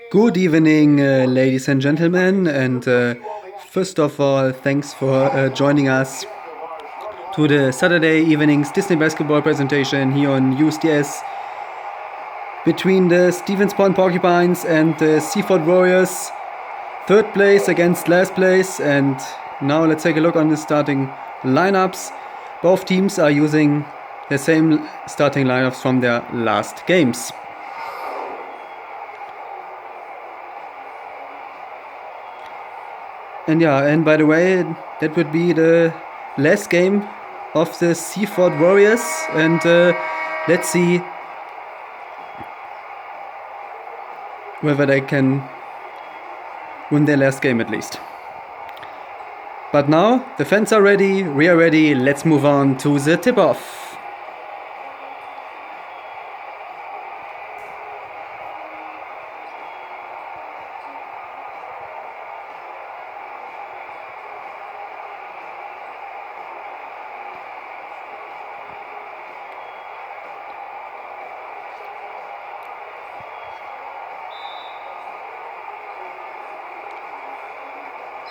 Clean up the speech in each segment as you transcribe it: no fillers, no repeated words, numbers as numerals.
Good evening, ladies and gentlemen, and first of all, thanks for joining us to the Saturday evening's Disney basketball presentation here on USDS between the Stevens Point Porcupines and the Seaford Warriors. Third place against last place, and now let's take a look on the starting lineups. Both teams are using the same starting lineups from their last games. And by the way, that would be the last game of the Seaford Warriors, and let's see whether they can win their last game at least. But now the fans are ready, we are ready, let's move on to the tip-off.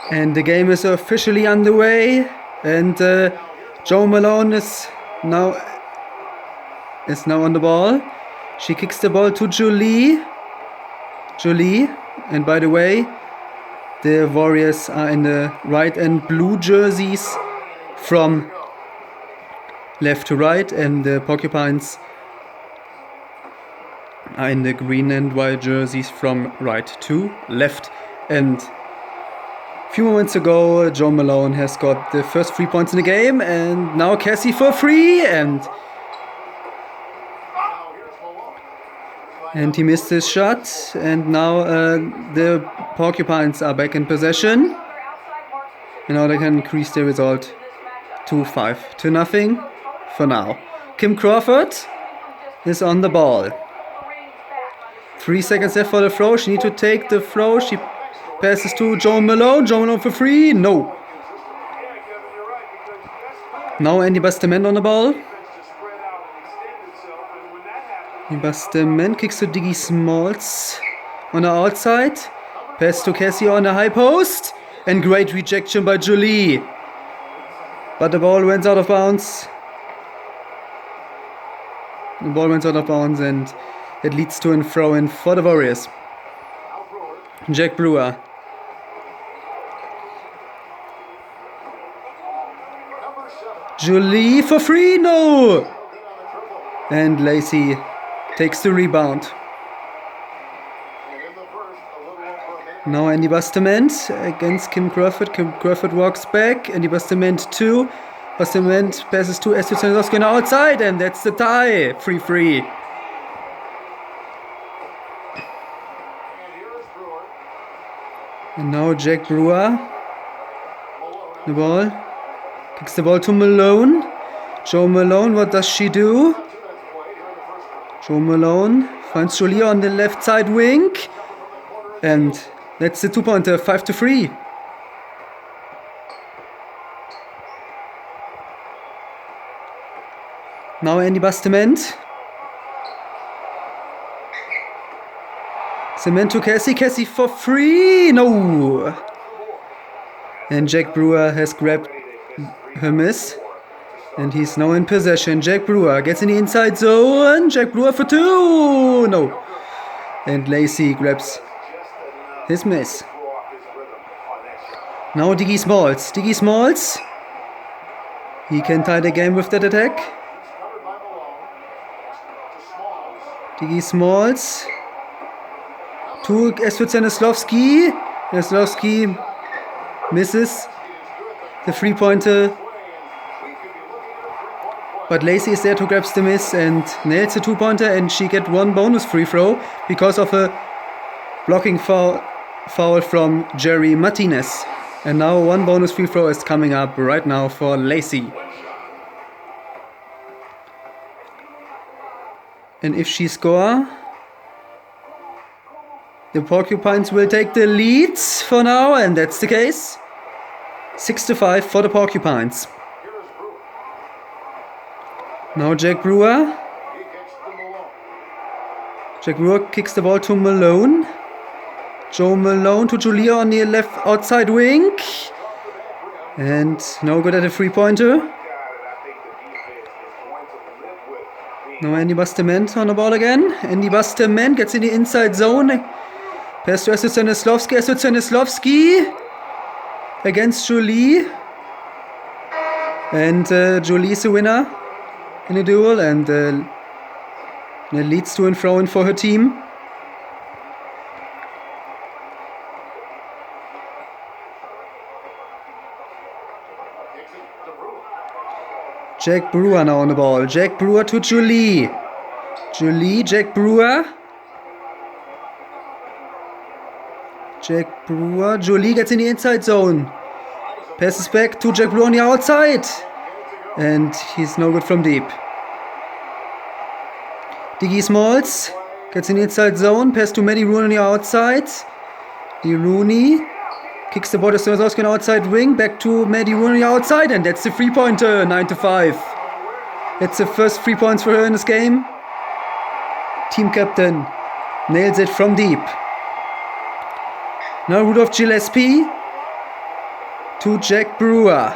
And the game is officially underway, and Jo Malone is now on the ball. She kicks the ball to Julie, and by the way, the Warriors are in the white and blue jerseys from left to right, and the Porcupines are in the green and white jerseys from right to left. And a few moments ago, Jo Malone has got the first 3 points in the game, and now Cassie for free, and he missed his shot, and now the Porcupines are back in possession, and now they can increase their result to 5-0 for now. Kim Crawford is on the ball. 3 seconds left for the throw. She needs to take the throw. She passes to Jo Malone. Jo Malone for free. No. Now Andy Bastament on the ball. Bastament kicks to Diggy Smalls on the outside. Pass to Cassie on the high post. And great rejection by Julie. But the ball went out of bounds. And it leads to a throw-in for the Warriors. Jack Brewer. Julie for free, no! And Lacey takes the rebound. Now Andy Bastament against Kim Crawford. Kim Crawford walks back. Andy Bastament 2. Bastament passes to Esther Sandoski on the outside, and that's the tie. 3-3. And now Jack Brewer. The ball. Kicks the ball to Malone. Jo Malone, what does she do? Jo Malone finds Julia on the left side wing. And that's the 2-pointer, 5-3. Now Andy Bastament. Cement to Cassie. Cassie for free. No. And Jack Brewer has grabbed her miss. And he's now in possession. Jack Brewer gets in the inside zone. Jack Brewer for 2. No. And Lacey grabs his miss. Now Diggy Smalls. Diggy Smalls. He can tie the game with that attack. Diggy Smalls. To Esther Stanislavski. Stanislavski misses the 3-pointer. But Lacey is there to grab the miss and nails the 2-pointer, and she gets 1 bonus free throw because of a blocking foul from Jerry Martinez. And now 1 bonus free throw is coming up right now for Lacey. And if she scores, the Porcupines will take the lead for now, and that's the case. 6-5 for the Porcupines. Now Jack Brewer. Jack Brewer kicks the ball to Malone. Joe Malone to Julia on the left outside wing. And no good at a three-pointer. No Andy Bustament on the ball again. Andy Bustament gets in the inside zone. Pass to Astrid Stanislavski. Astrid Stanislavski against Jolie. And Jolie's the winner in a duel. And it leads to a throw-in for her team. Jack Brewer now on the ball. Jack Brewer to Jolie. Jolie, Jack Brewer. Jack Brewer. Jolie gets in the inside zone. Passes back to Jack Brewer on the outside. And he's no good from deep. Diggy Smalls gets in the inside zone. Pass to Maddie Rooney on the outside. Rooney kicks the ball to Stanislavski on outside wing. Back to Maddie Rooney outside. And that's the three-pointer. 9-5. That's the first 3 points for her in this game. Team captain nails it from deep. Now Rudolph Gillespie to Jack Brewer.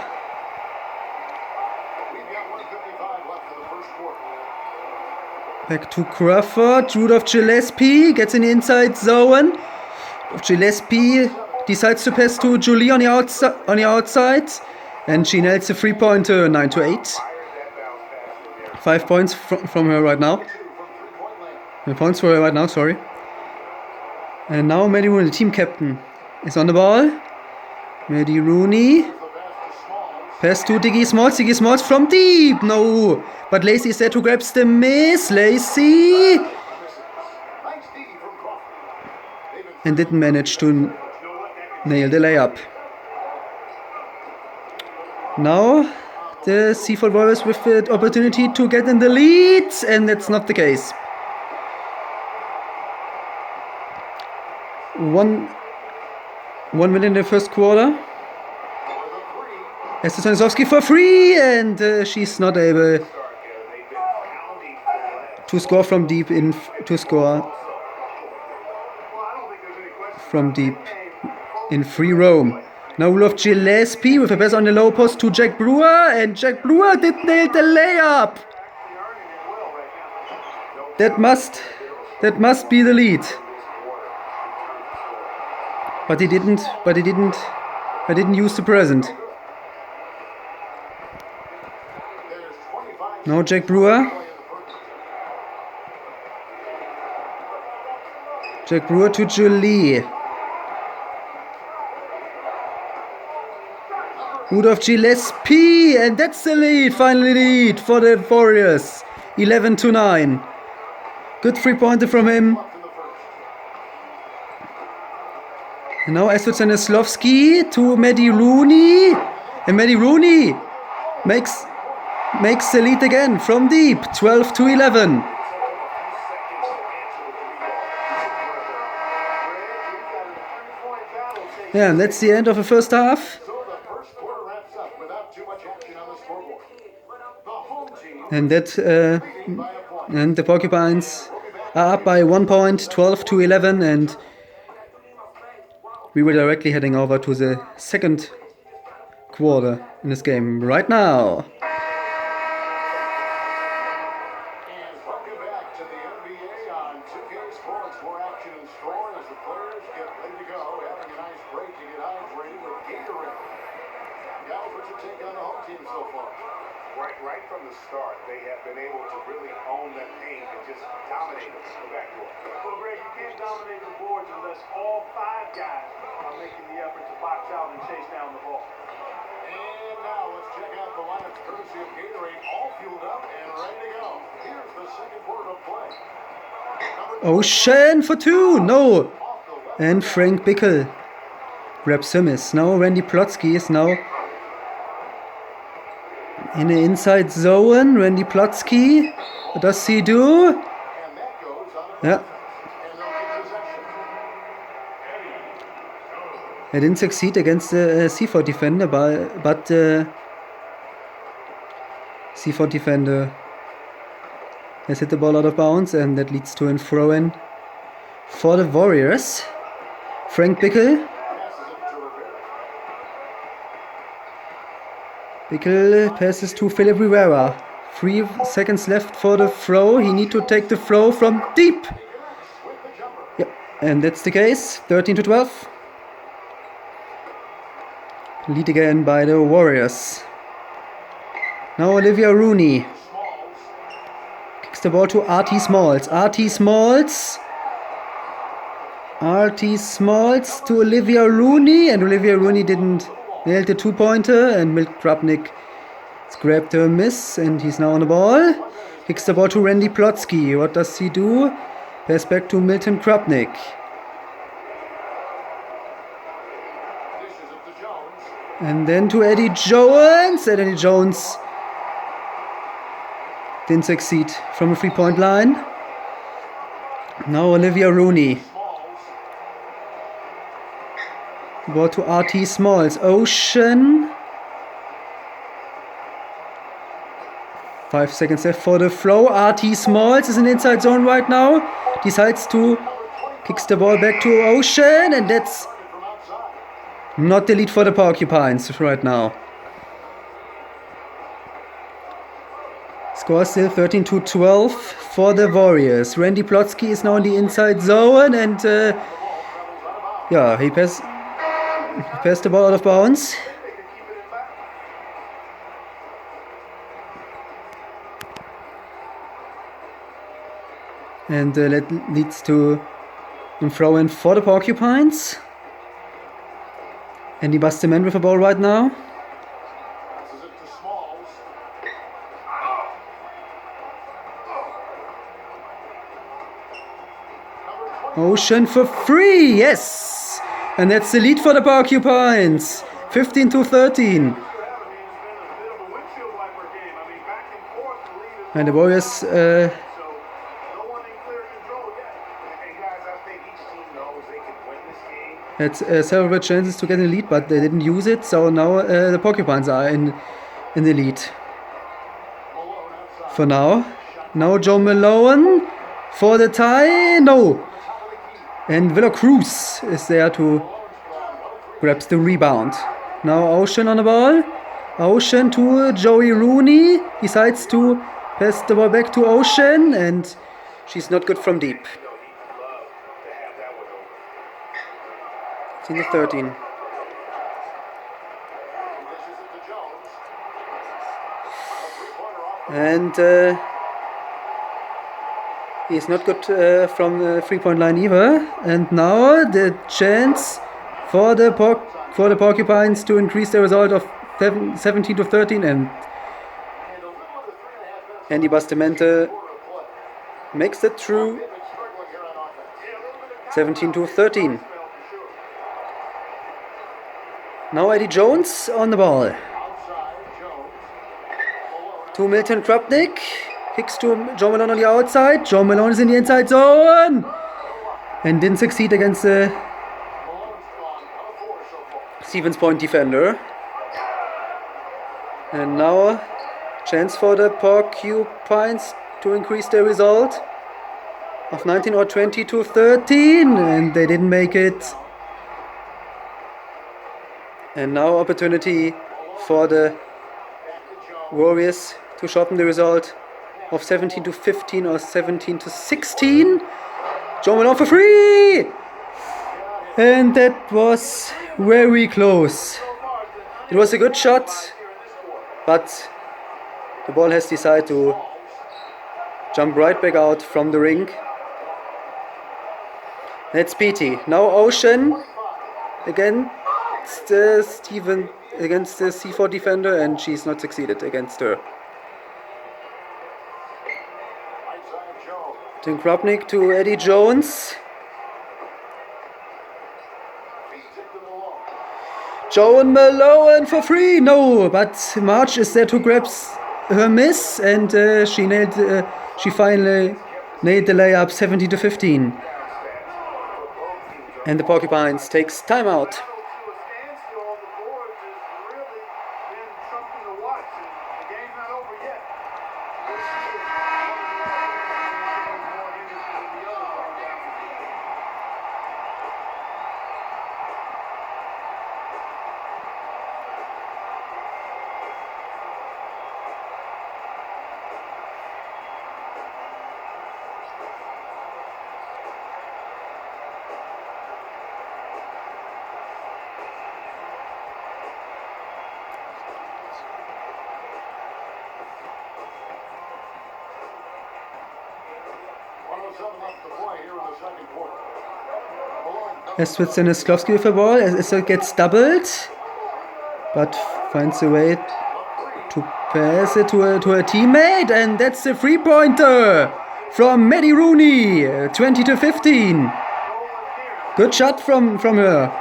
Back to Crawford. Rudolph Gillespie gets in the inside zone. Gillespie decides to pass to Julie on the outside. And she nails the three-pointer. 9-8. 5 points from her right now. 5 points for her right now, sorry. And now Maddie Rooney, the team captain, is on the ball. Maddie Rooney. Pass to Diggy Smalls. Diggy Smalls from deep. No. But Lacey is there to grab the miss. Lacey. And didn't manage to nail the layup. Now the Seaford Warriors with the opportunity to get in the lead. And that's not the case. One minute in the first quarter. Astrid Stanislavski for free, and she's not able to score from deep in free roam. Now Rudolph Gillespie with a pass on the low post to Jack Brewer, and Jack Brewer did nail the layup. That must be the lead. But he didn't use the present. Now Jack Brewer. Jack Brewer to Jolie. Rudolph Gillespie, and that's the lead, finally lead for the Warriors. 11-9. Good three-pointer from him. And now Astrid Stanislavski to Maddie Rooney. And Maddie Rooney makes the lead again from deep. 12-11. Yeah, and that's the end of the first half. And and the Porcupines are up by 1 point, 12-11, and we were directly heading over to the second quarter in this game right now. Right from the start, they have been able to really own that paint and just dominate the backboard. Well, Greg, you can't dominate the boards unless all 5 guys are making the effort to box out and chase down the ball. And now let's check out the lineup courtesy of Gatorade, all fueled up and ready to go. Here's the second quarter of play. Ocean for 2, no. And Frank Bickel grabs him. Now Randy Plotsky is now in the inside zone. Randy Plotsky, what does he do? Yeah. He didn't succeed against the Seaford defender, but Seaford defender has hit the ball out of bounds, and that leads to a throw-in for the Warriors. Frank Bickel. Bickel passes to Philip Rivera. 3 seconds left for the throw. He need to take the throw from deep. Yep, and that's the case. 13-12. Lead again by the Warriors. Now Olivia Rooney kicks the ball to RT Smalls. RT Smalls to Olivia Rooney, and Olivia Rooney didn't nail the 2-pointer, and Milt Krupnik grabbed a miss, and he's now on the ball. Kicks the ball to Randy Plotsky. What does he do? Pass back to Milton Krupnik. And then to Eddie Jones. And Eddie Jones didn't succeed from a 3-point line. Now Olivia Rooney. Ball to RT Smalls. Ocean. 5 seconds left for the throw. RT Smalls is in the inside zone right now. Decides to kicks the ball back to Ocean, and that's not the lead for the Porcupines right now. Score still 13-12 for the Warriors. Randy Plotsky is now in the inside zone, and he passed the ball out of bounds. And that leads to a throw in for the Porcupines. Andy Busterman with the ball right now. Ocean for 3, yes! And that's the lead for the Porcupines. 15-13. And the Warriors had several chances to get in the lead, but they didn't use it. So now the Porcupines are in the lead. For now. Now Joe Malone for the tie. No. And Willow Cruz is there to grab the rebound. Now Ocean on the ball. Ocean to Joey Rooney. Decides to pass the ball back to Ocean, and she's not good from deep. 13. And he's not good from the 3-point line either. And now the chance for the Porcupines to increase the result of 17-13, and Andy Bustamante makes it through. 17-13. Now Eddie Jones on the ball. To Milton Krupnik. Kicks to Joe Malone on the outside. Joe Malone is in the inside zone. And didn't succeed against the Stevens Point defender. And now chance for the Porcupines to increase their result of 19 or 20-13. And they didn't make it. And now opportunity for the Warriors to shorten the result of 17-15 or 17-16. Joe Malone for 3! And that was very close. It was a good shot, but the ball has decided to jump right back out from the ring. That's Petey. Now Ocean again. Against the Seaford defender, and she's not succeeded against her. Tim Krupnik to Eddie Jones. Joan Malone for 3. No, but March is there to grab her miss, and she finally nailed the layup 17-15. And the Porcupines takes timeout. Estrid Stanislavski with the ball. Estrid gets doubled, but finds a way to pass it to a teammate, and that's the 3-pointer from Maddie Rooney, 20-15. Good shot from her.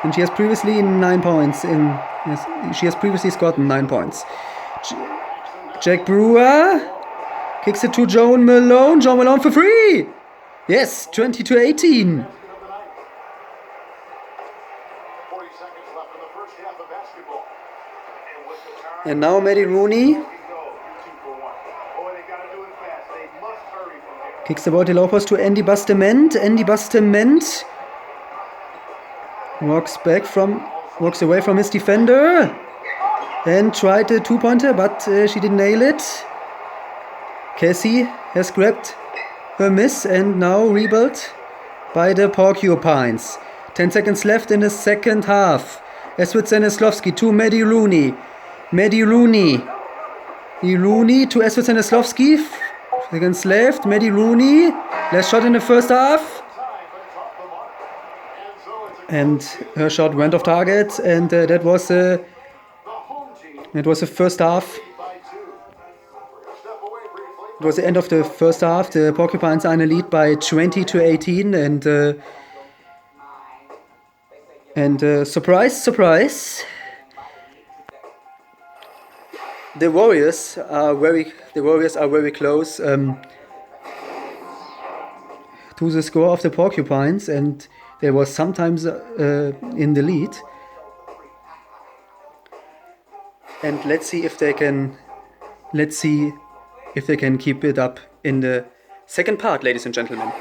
And she has previously 9 points. She has previously scored 9 points. Jack Brewer kicks it to Joan Malone. Joan Malone for free. Yes, 20-18. And now Maddie Rooney kicks the ball to low post to Andy Bastement. Andy Bastement walks away from his defender and tried a 2-pointer, but she didn't nail it. Cassie has grabbed her miss and now rebuilt by the Porcupines. 10 seconds left in the second half. Estrid Stanislavski to Maddie Rooney. Maddie Rooney to Estrid Stanislavski. Seconds left. Maddie Rooney. Last shot in the first half. And her shot went off target. And that was the first half. It was the end of the first half. The Porcupines are in the lead by 20-18. And surprise, surprise. The Warriors are very close to the score of the Porcupines, and they were sometimes in the lead. And let's see if they can keep it up in the second part, ladies and gentlemen.